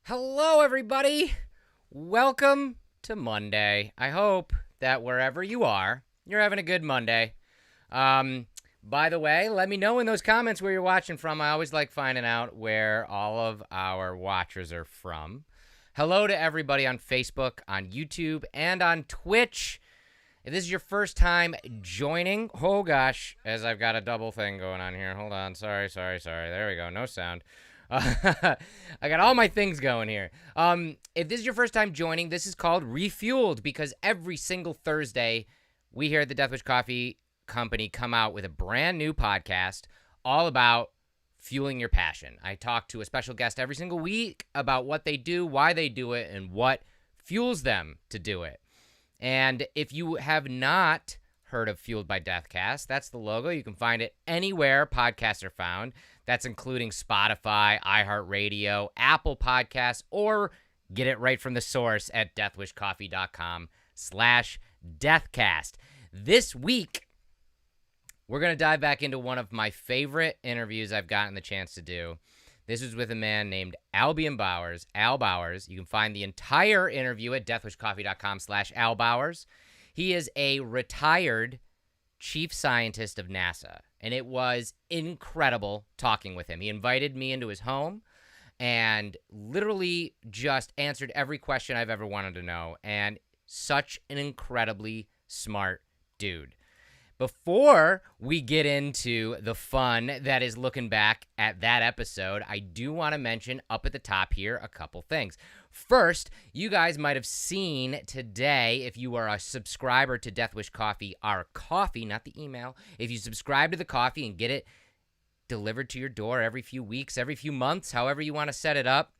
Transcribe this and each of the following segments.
Hello, everybody. Welcome to Monday. I hope that wherever you are, you're having a good Monday. By the way, let me know in those comments where you're watching from. I always like finding out where all of our watchers are from. Hello to everybody on Facebook, on YouTube, and on Twitch. If this is your first time joining, oh gosh, as I've got a double thing going on here. Hold on. Sorry. There we go. No sound. I got all my things going here. If this is your first time joining, this is called Refueled because every single Thursday, we here at the Deathwish Coffee Company come out with a brand new podcast all about fueling your passion. I talk to a special guest every single week about what they do, why they do it, and what fuels them to do it. And if you have not heard of Fueled by Deathcast, that's the logo. You can find it anywhere podcasts are found. That's including Spotify, iHeartRadio, Apple Podcasts, or get it right from the source at deathwishcoffee.com/deathcast. This week, we're going to dive back into one of my favorite interviews I've gotten the chance to do. This was with a man named Albion Bowers, Al Bowers. You can find the entire interview at deathwishcoffee.com/Al Bowers. He is a retired chief scientist of NASA, and it was incredible talking with him. He invited me into his home and literally just answered every question I've ever wanted to know, and such an incredibly smart dude. Before we get into the fun that is looking back at that episode, I do want to mention up at the top here a couple things. First, you guys might have seen today, if you are a subscriber to Deathwish Coffee, our coffee, not the email, if you subscribe to the coffee and get it delivered to your door every few weeks, every few months, however you want to set it up,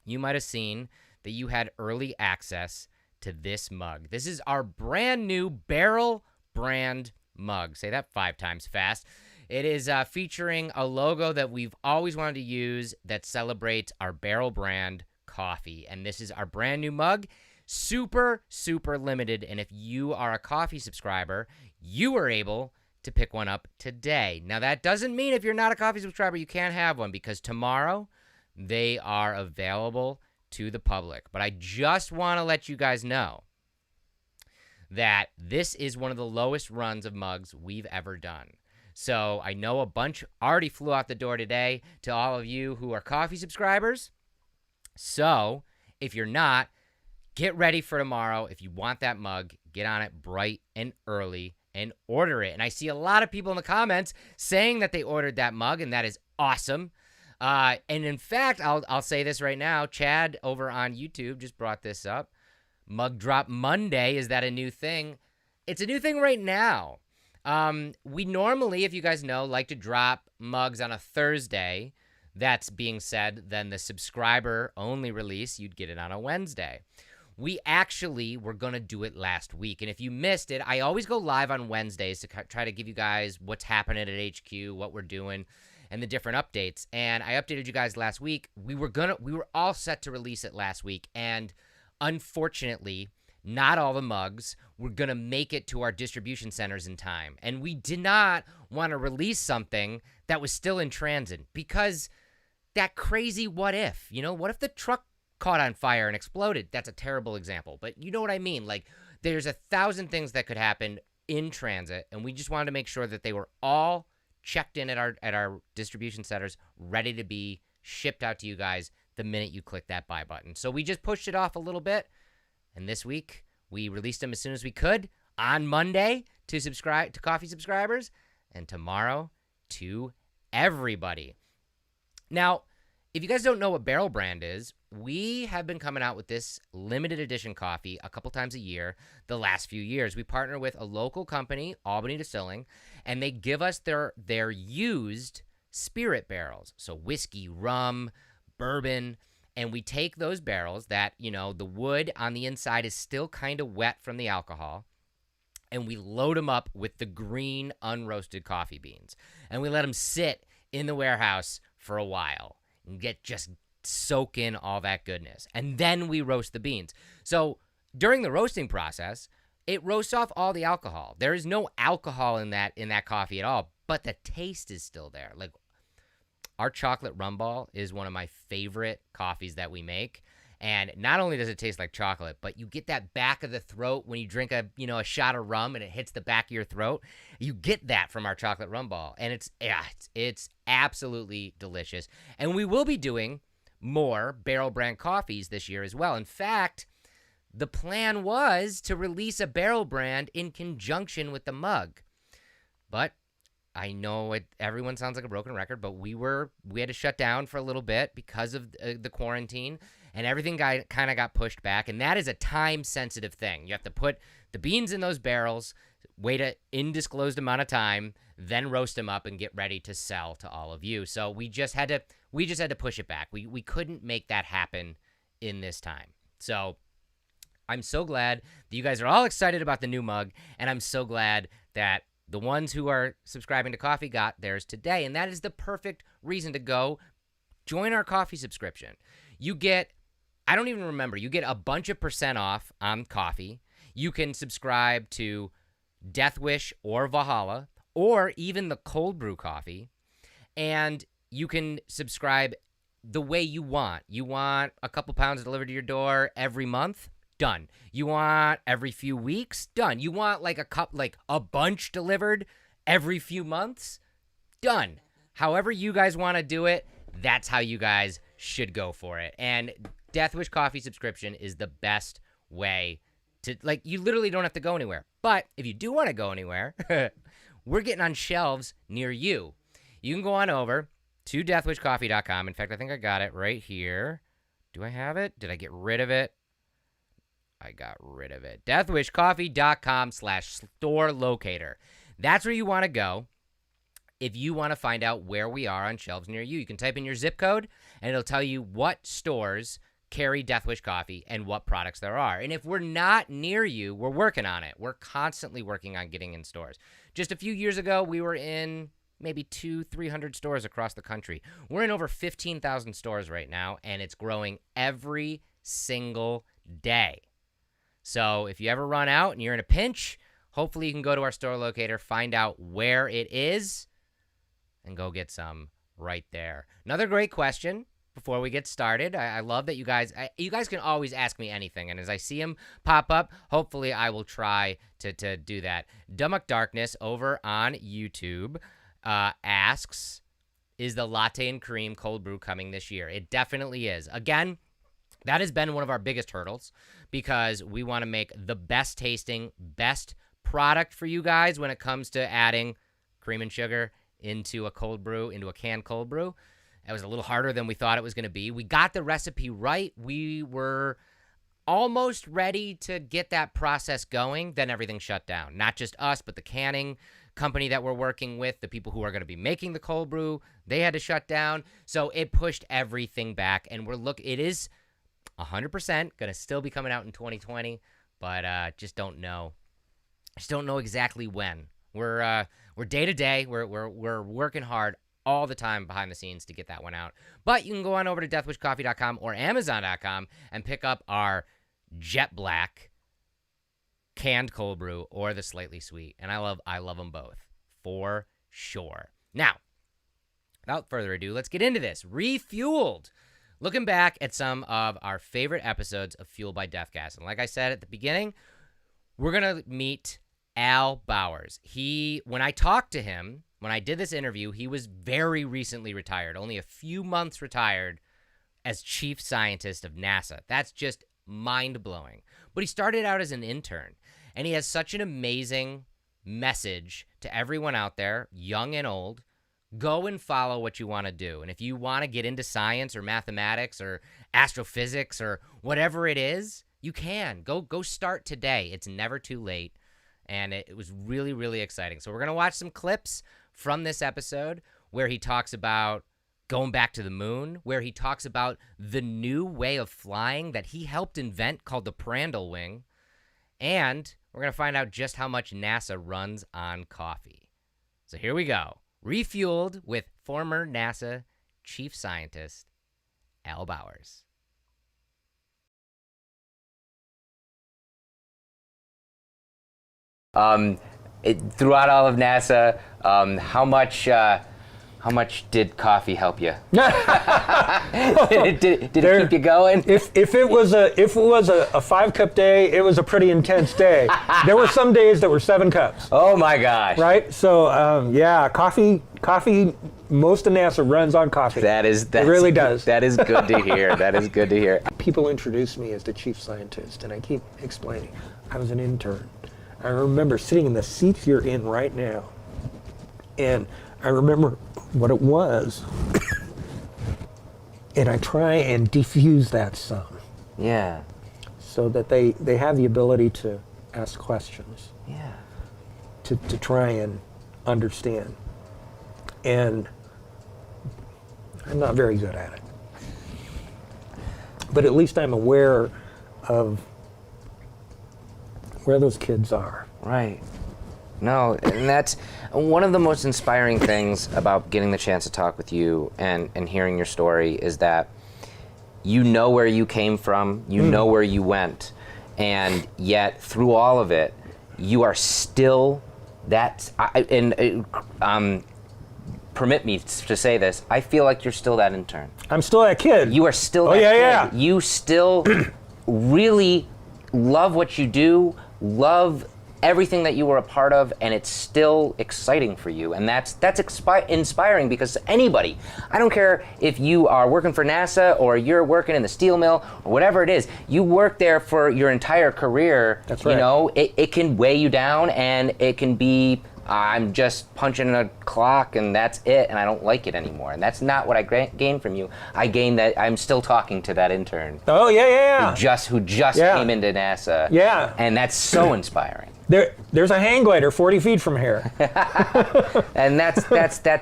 you might have seen that you had early access to this mug. This is our brand new Barrel brand mug. Say that 5 times fast. It is featuring a logo that we've always wanted to use that celebrates our Barrel brand coffee. And this is our brand new mug. Super, super limited. And if you are a coffee subscriber, you are able to pick one up today. Now, that doesn't mean if you're not a coffee subscriber, you can't have one, because tomorrow they are available to the public. But I just want to let you guys know that this is one of the lowest runs of mugs we've ever done. So I know a bunch already flew out the door today to all of you who are coffee subscribers. So if you're not, get ready for tomorrow. If you want that mug, get on it bright and early and order it. And I see a lot of people in the comments saying that they ordered that mug, and that is awesome. And in fact, I'll say this right now. Chad over on YouTube just brought this up. Mug Drop Monday, is that a new thing? It's a new thing right now. We normally, if you guys know, like to drop mugs on a Thursday. That's being said, then the subscriber-only release, you'd get it on a Wednesday. We actually were going to do it last week, and if you missed it, I always go live on Wednesdays to try to give you guys what's happening at HQ, what we're doing, and the different updates. And I updated you guys last week. We were all set to release it last week, and unfortunately, not all the mugs were going to make it to our distribution centers in time. And we did not want to release something that was still in transit, because that crazy what if, what if the truck caught on fire and exploded? That's a terrible example, but you know what I mean? Like, there's 1,000 things that could happen in transit, and we just wanted to make sure that they were all checked in at our distribution centers, ready to be shipped out to you guys the minute you click that buy button. So we just pushed it off a little bit, and this week we released them as soon as we could on Monday to coffee subscribers, and tomorrow to everybody. Now, if you guys don't know what Barrel Brand is, we have been coming out with this limited edition coffee a couple times a year the last few years. We partner with a local company, Albany Distilling, and they give us their used spirit barrels. So whiskey, rum, bourbon, and we take those barrels that, the wood on the inside is still kind of wet from the alcohol, and we load them up with the green unroasted coffee beans. And we let them sit in the warehouse for a while and just soak in all that goodness. And then we roast the beans. So during the roasting process, it roasts off all the alcohol. There is no alcohol in that coffee at all, but the taste is still there. Like, our chocolate rum ball is one of my favorite coffees that we make. And not only does it taste like chocolate, but you get that back of the throat when you drink a shot of rum and it hits the back of your throat. You get that from our chocolate rum ball, and it's absolutely delicious. And we will be doing more barrel brand coffees this year as well. In fact, the plan was to release a barrel brand in conjunction with the mug. But I know everyone sounds like a broken record, but we had to shut down for a little bit because of the quarantine, and everything kind of got pushed back. And that is a time-sensitive thing. You have to put the beans in those barrels, wait an undisclosed amount of time, then roast them up and get ready to sell to all of you. So we just had to push it back. We couldn't make that happen in this time. So I'm so glad that you guys are all excited about the new mug, and I'm so glad that the ones who are subscribing to coffee got theirs today, and that is the perfect reason to go join our coffee subscription. You get, I don't even remember, you get a bunch of % off on coffee. You can subscribe to Death Wish or Valhalla, or even the cold brew coffee, and you can subscribe the way you want. You want a couple pounds delivered to your door every month? Done. You want every few weeks? Done. You want a bunch delivered every few months? Done. However you guys want to do it, that's how you guys should go for it. And Death Wish coffee subscription is the best way to, you literally don't have to go anywhere. But if you do want to go anywhere, we're getting on shelves near you. You can go on over to deathwishcoffee.com. In fact, I think I got it right here. Do I have it? Did I get rid of it? I got rid of it. deathwishcoffee.com/store locator. That's where you want to go if you want to find out where we are on shelves near you. You can type in your zip code, and it'll tell you what stores carry Death Wish coffee and what products there are. And if we're not near you, we're working on it. We're constantly working on getting in stores. Just a few years ago, we were in maybe 200-300 stores across the country. We're in over 15,000 stores right now, and it's growing every single day. So if you ever run out and you're in a pinch, hopefully you can go to our store locator, find out where it is, and go get some right there. Another great question before we get started. I love that you guys can always ask me anything, and as I see them pop up, hopefully I will try to do that. Dummuck Darkness over on YouTube asks, is the latte and cream cold brew coming this year? It definitely is. Again, that has been one of our biggest hurdles because we want to make the best tasting, best product for you guys when it comes to adding cream and sugar into a cold brew, into a canned cold brew. It was a little harder than we thought it was going to be. We got the recipe right. We were almost ready to get that process going. Then everything shut down. Not just us, but the canning company that we're working with, the people who are going to be making the cold brew, they had to shut down. So it pushed everything back, and it is 100% going to still be coming out in 2020, but just don't know. Just don't know exactly when. We're day to day. We're working hard all the time behind the scenes to get that one out. But you can go on over to deathwishcoffee.com or amazon.com and pick up our Jet Black canned cold brew or the slightly sweet. And I love them both for sure. Now, without further ado, let's get into this. Refueled. Looking back at some of our favorite episodes of Fueled by Deathcast. And like I said at the beginning, we're going to meet Al Bowers. When I talked to him, when I did this interview, he was very recently retired, only a few months retired as chief scientist of NASA. That's just mind-blowing. But he started out as an intern, and he has such an amazing message to everyone out there, young and old. Go and follow what you want to do. And if you want to get into science or mathematics or astrophysics or whatever it is, you can. Go start today. It's never too late. And it was really, really exciting. So we're going to watch some clips from this episode where he talks about going back to the moon, where he talks about the new way of flying that he helped invent called the Prandtl wing. And we're going to find out just how much NASA runs on coffee. So here we go. Refueled with former NASA chief scientist Al Bowers. Throughout all of NASA, how much How much did coffee help you? did it keep you going? If it was a 5-cup day, it was a pretty intense day. There were some days that were 7 cups. Oh my gosh! Right. So yeah, coffee. Most of NASA runs on coffee. It really does. That is good to hear. That is good to hear. People introduce me as the chief scientist, and I keep explaining I was an intern. I remember sitting in the seats you're in right now, and I remember what it was, and I try and defuse that some. Yeah. So that they have the ability to ask questions. Yeah. To try and understand. And I'm not very good at it. But at least I'm aware of where those kids are. Right. No, and that's one of the most inspiring things about getting the chance to talk with you and hearing your story is that you know where you came from, you know where you went, and yet through all of it, you are still permit me to say this, I feel like you're still that intern. I'm still that kid. You are still that kid. Yeah. You still really love what you do, love everything that you were a part of, and it's still exciting for you. And that's inspiring because anybody, I don't care if you are working for NASA or you're working in the steel mill or whatever it is, you work there for your entire career. That's right. You know, it can weigh you down and it can be, I'm just punching a clock and that's it, and I don't like it anymore. And that's not what I gained from you. I gained that I'm still talking to that intern. Oh, yeah. Who just came into NASA. Yeah. And that's so inspiring. There's a hang glider 40 feet from here. And that's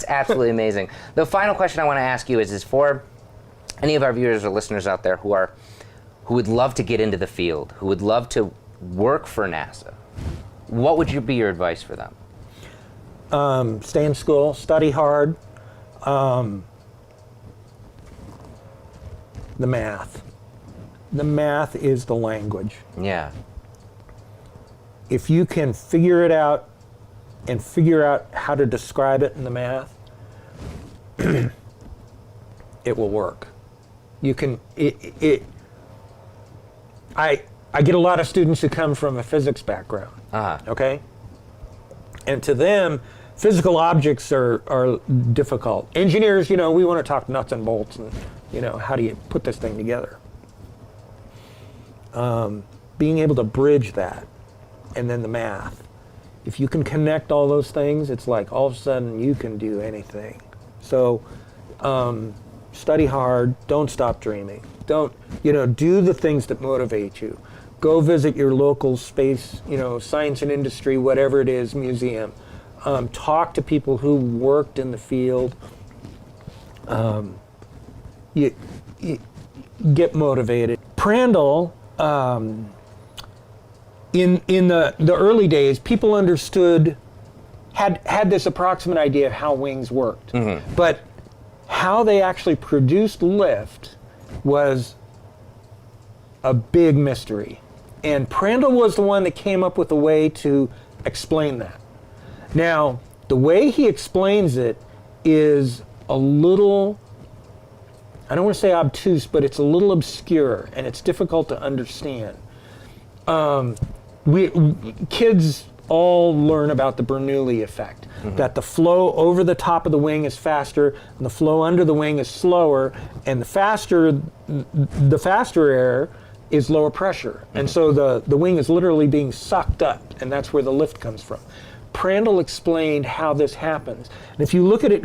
absolutely amazing. The final question I want to ask you is for any of our viewers or listeners out there who would love to get into the field, who would love to work for NASA, what would be your advice for them? Stay in school, study hard. The math. The math is the language. Yeah. If you can figure it out and figure out how to describe it in the math, it will work. You can, I get a lot of students who come from a physics background, okay? And to them, physical objects are difficult. Engineers, we want to talk nuts and bolts and, how do you put this thing together? Being able to bridge that and then the math. If you can connect all those things, it's like all of a sudden you can do anything. So study hard, don't stop dreaming. Don't, do the things that motivate you. Go visit your local space, science and industry, whatever it is, museum. Talk to people who worked in the field. You get motivated. Prandtl, in the early days, people understood, had this approximate idea of how wings worked. Mm-hmm. But how they actually produced lift was a big mystery. And Prandtl was the one that came up with a way to explain that. Now, the way he explains it is a little, I don't want to say obtuse, but it's a little obscure and it's difficult to understand. Kids all learn about the Bernoulli effect, that the flow over the top of the wing is faster and the flow under the wing is slower, and the faster air is lower pressure. And so the wing is literally being sucked up, and that's where the lift comes from. Prandtl explained how this happens. And if you look at it,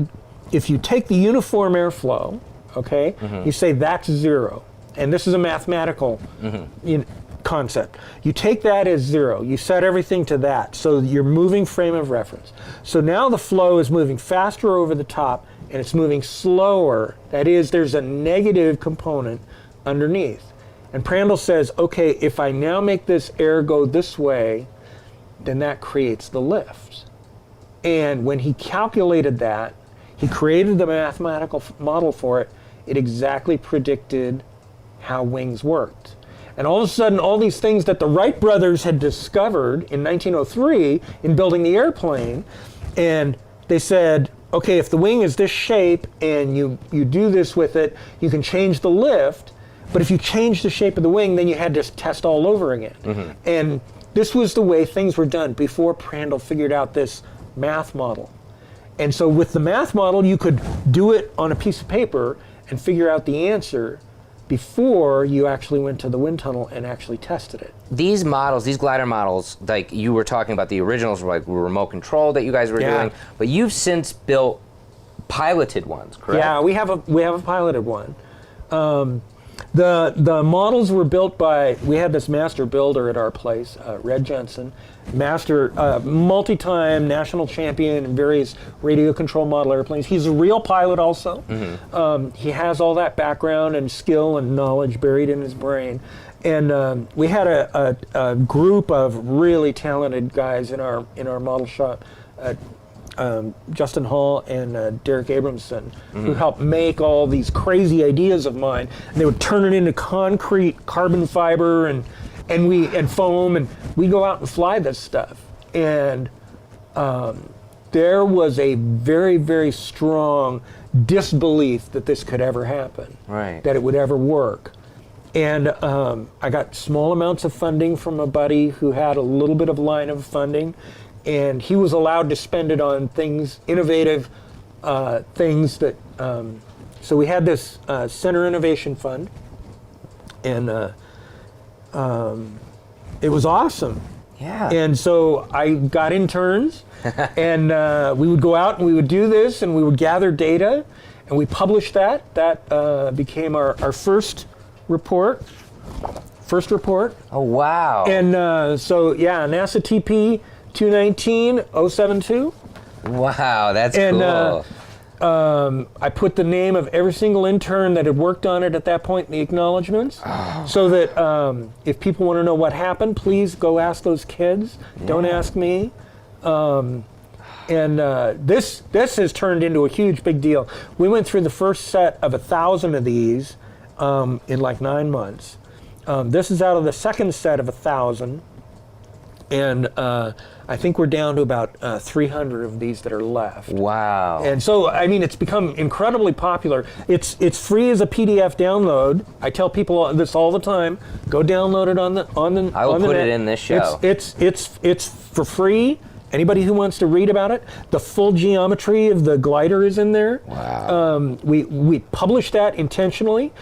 if you take the uniform airflow, okay, you say that's zero. And this is a mathematical concept. You take that as zero. You set everything to that. So you're moving frame of reference. So now the flow is moving faster over the top and it's moving slower. That is, there's a negative component underneath. And Prandtl says, okay, if I now make this air go this way, then that creates the lift. And when he calculated that, he created the mathematical model for it. It exactly predicted how wings worked. And all of a sudden, all these things that the Wright brothers had discovered in 1903 in building the airplane, and they said, okay, if the wing is this shape and you do this with it, you can change the lift. But if you change the shape of the wing, then you had to test all over again. And this was the way things were done before Prandtl figured out this math model. And so with the math model, you could do it on a piece of paper and figure out the answer before you actually went to the wind tunnel and actually tested it. These models, these glider models, like you were talking about, the originals were like remote control that you guys were doing, but you've since built piloted ones, correct? Yeah, we have a piloted one. The models were built by, we had this master builder at our place, Red Jensen, multi-time national champion in various radio control model airplanes. He's a real pilot also. He has all that background and skill and knowledge buried in his brain. And we had a group of really talented guys in our model shop. Justin Hall and Derek Abramson, who helped make all these crazy ideas of mine. And they would turn it into concrete, carbon fiber, and foam, and we go out and fly this stuff. And there was a very, very strong disbelief that this could ever happen, that it would ever work. And I got small amounts of funding from a buddy who had a little bit of line of funding. And he was allowed to spend it on things, innovative things that, so we had this Center Innovation Fund, and it was awesome. Yeah. And so I got interns, and we would go out and we would do this, and we would gather data, and we published that. That became our first report. Oh, wow. And so, yeah, NASA TP 219-072. Wow, that's cool. And I put the name of every single intern that had worked on it at that point in the acknowledgments, so that if people want to know what happened, please go ask those kids. Don't ask me. And this has turned into a huge, big deal. We went through the first set of 1,000 of these in like 9 months. This is out of the second set of 1,000. And I think we're down to about 300 of these that are left. Wow. And so, I mean, it's become incredibly popular. It's free as a PDF download. I tell people this all the time. Go download it on the I will put it in this show. It's for free. Anybody who wants to read about it, the full geometry of the glider is in there. Wow. We published that intentionally.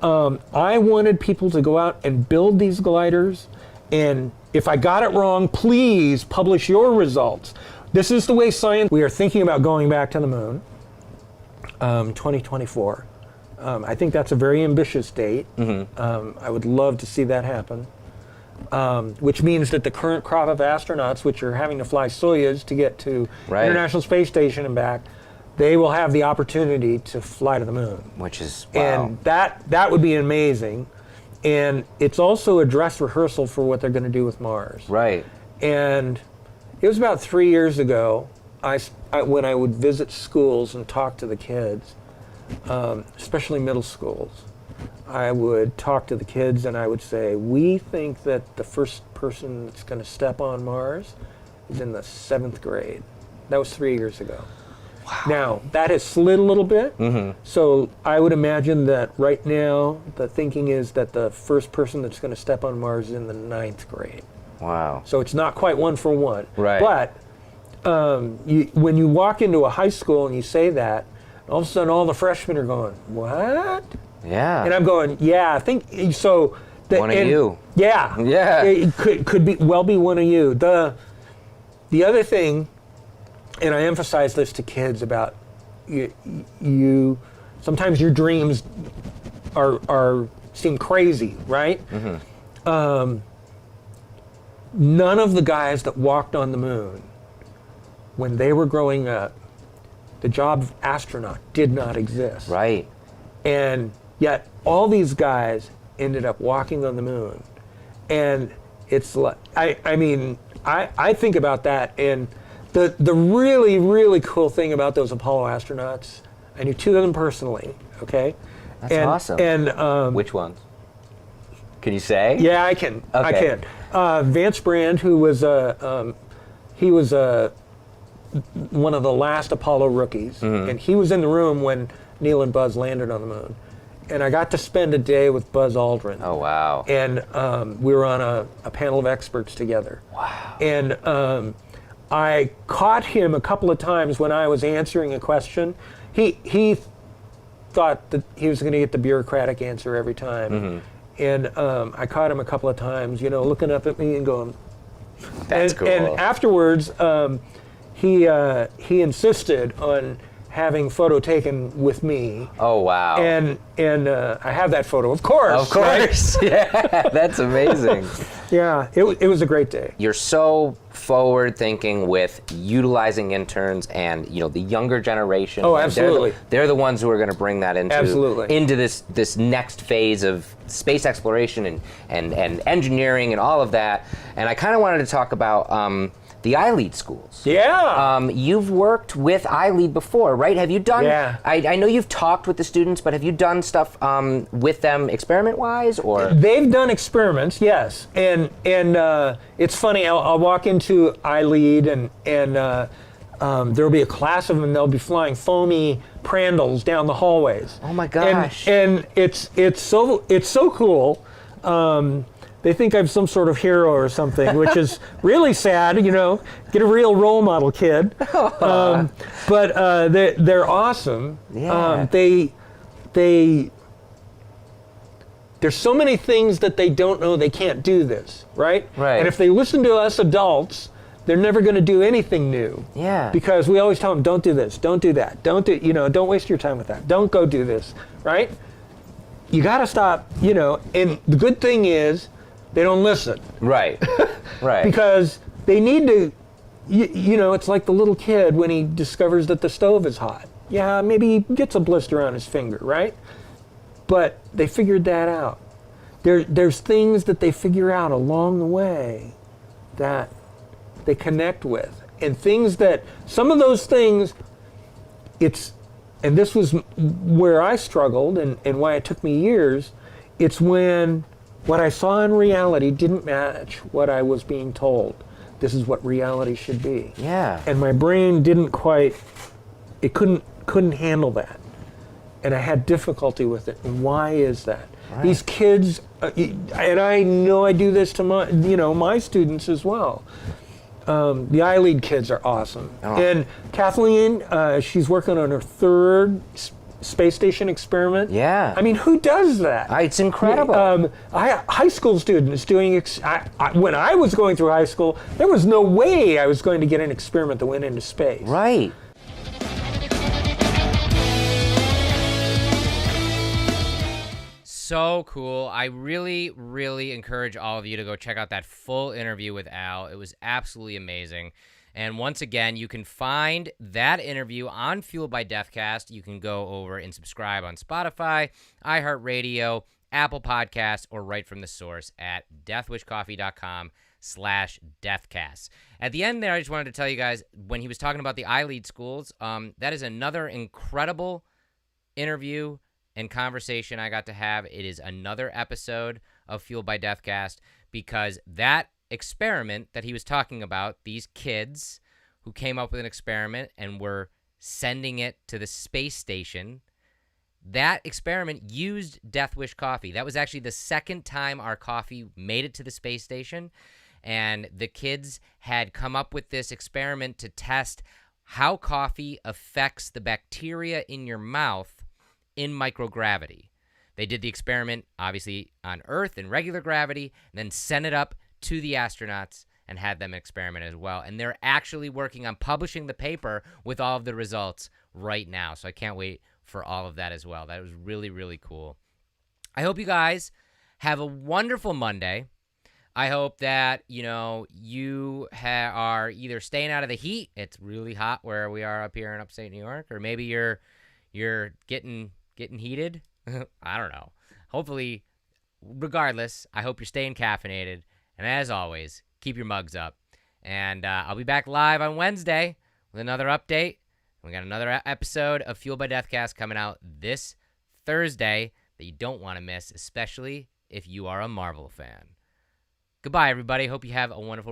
I wanted people to go out and build these gliders, and if I got it wrong, please publish your results. This is the way science. We are thinking about going back to the moon, 2024. I think that's a very ambitious date. I would love to see that happen, which means that the current crop of astronauts, which are having to fly Soyuz to get to International Space Station and back, they will have the opportunity to fly to the moon. Which is, wow. And that would be amazing. And it's also a dress rehearsal for what they're going to do with Mars. Right. And it was about 3 years ago, when I would visit schools and talk to the kids, especially middle schools, I would talk to the kids and I would say, we think that the first person that's going to step on Mars is in the 7th grade. That was 3 years ago. Wow. Now, that has slid a little bit, so I would imagine that right now the thinking is that the first person that's going to step on Mars is in the 9th grade. Wow. So it's not quite one for one. Right. But when you walk into a high school and you say that, all of a sudden all the freshmen are going, what? Yeah. And I'm going, yeah, I think so. One of you. Yeah. Yeah. It could be one of you. The other thing, and I emphasize this to kids about you sometimes your dreams seem crazy, right? None of the guys that walked on the moon, when they were growing up, the job of astronaut did not exist. Right. And yet all these guys ended up walking on the moon. And it's like, I think about that, and the really, really cool thing about those Apollo astronauts, I knew 2 of them personally, okay? That's awesome. And which ones? Can you say? Yeah, I can. Okay. I can. Vance Brand, who was he was a one of the last Apollo rookies, and he was in the room when Neil and Buzz landed on the moon. And I got to spend a day with Buzz Aldrin. Oh, wow. And we were on a panel of experts together. Wow. And I caught him a couple of times when I was answering a question. He thought that he was going to get the bureaucratic answer every time. And I caught him a couple of times, looking up at me and going, That's cool. And afterwards, he insisted on having photo taken with me. Oh, wow. And I have that photo, of course. Of course. Right? Yeah, that's amazing. Yeah, it was a great day. You're so forward thinking with utilizing interns and the younger generation. Oh, absolutely. They're the ones who are going to bring that into this next phase of space exploration and engineering and all of that. And I kind of wanted to talk about the iLead schools. Yeah. You've worked with iLead before, right? Have you done? Yeah. I know you've talked with the students, but have you done stuff with them experiment-wise, or? They've done experiments, yes. And it's funny. I'll walk into iLead and there'll be a class of them. They'll be flying foamy Prandtls down the hallways. Oh my gosh! And it's so cool. They think I'm some sort of hero or something, which is really sad. Get a real role model, kid. But they're awesome. Yeah. There's so many things that they don't know they can't do this, right? Right. And if they listen to us adults, they're never going to do anything new. Yeah. Because we always tell them, don't do this, don't do that, don't waste your time with that, don't go do this, right? You got to stop, and the good thing is, they don't listen. Right. Right. Because they need to, it's like the little kid when he discovers that the stove is hot. Yeah, maybe he gets a blister on his finger, right? But they figured that out. There's things that they figure out along the way that they connect with. And some of those things, and this was where I struggled and why it took me years, it's when what I saw in reality didn't match what I was being told. This is what reality should be. Yeah. And my brain couldn't handle that. And I had difficulty with it. And why is that? Right. These kids, and I know I do this to my students as well. The iLead kids are awesome. Oh. And Kathleen, she's working on her third space station experiment. Yeah. I mean, who does that? It's incredible. High school students doing, when I was going through high school, there was no way I was going to get an experiment that went into space. Right. So cool. I really, really encourage all of you to go check out that full interview with Al. It was absolutely amazing. And once again, you can find that interview on Fueled by Deathcast. You can go over and subscribe on Spotify, iHeartRadio, Apple Podcasts, or right from the source at deathwishcoffee.com/deathcast. At the end there, I just wanted to tell you guys, when he was talking about the iLead schools, that is another incredible interview and conversation I got to have. It is another episode of Fueled by Deathcast, because that experiment that he was talking about, these kids who came up with an experiment and were sending it to the space station, that experiment used Death Wish coffee. That was actually the second time our coffee made it to the space station, and the kids had come up with this experiment to test how coffee affects the bacteria in your mouth in microgravity. They did the experiment, obviously, on Earth in regular gravity, and then sent it up to the astronauts and had them experiment as well. And they're actually working on publishing the paper with all of the results right now. So I can't wait for all of that as well. That was really, really cool. I hope you guys have a wonderful Monday. I hope that, you are either staying out of the heat. It's really hot where we are up here in upstate New York, or maybe you're getting heated. I don't know. Hopefully, regardless, I hope you're staying caffeinated. And as always, keep your mugs up. And I'll be back live on Wednesday with another update. We got another episode of Fueled by Deathcast coming out this Thursday that you don't want to miss, especially if you are a Marvel fan. Goodbye, everybody. Hope you have a wonderful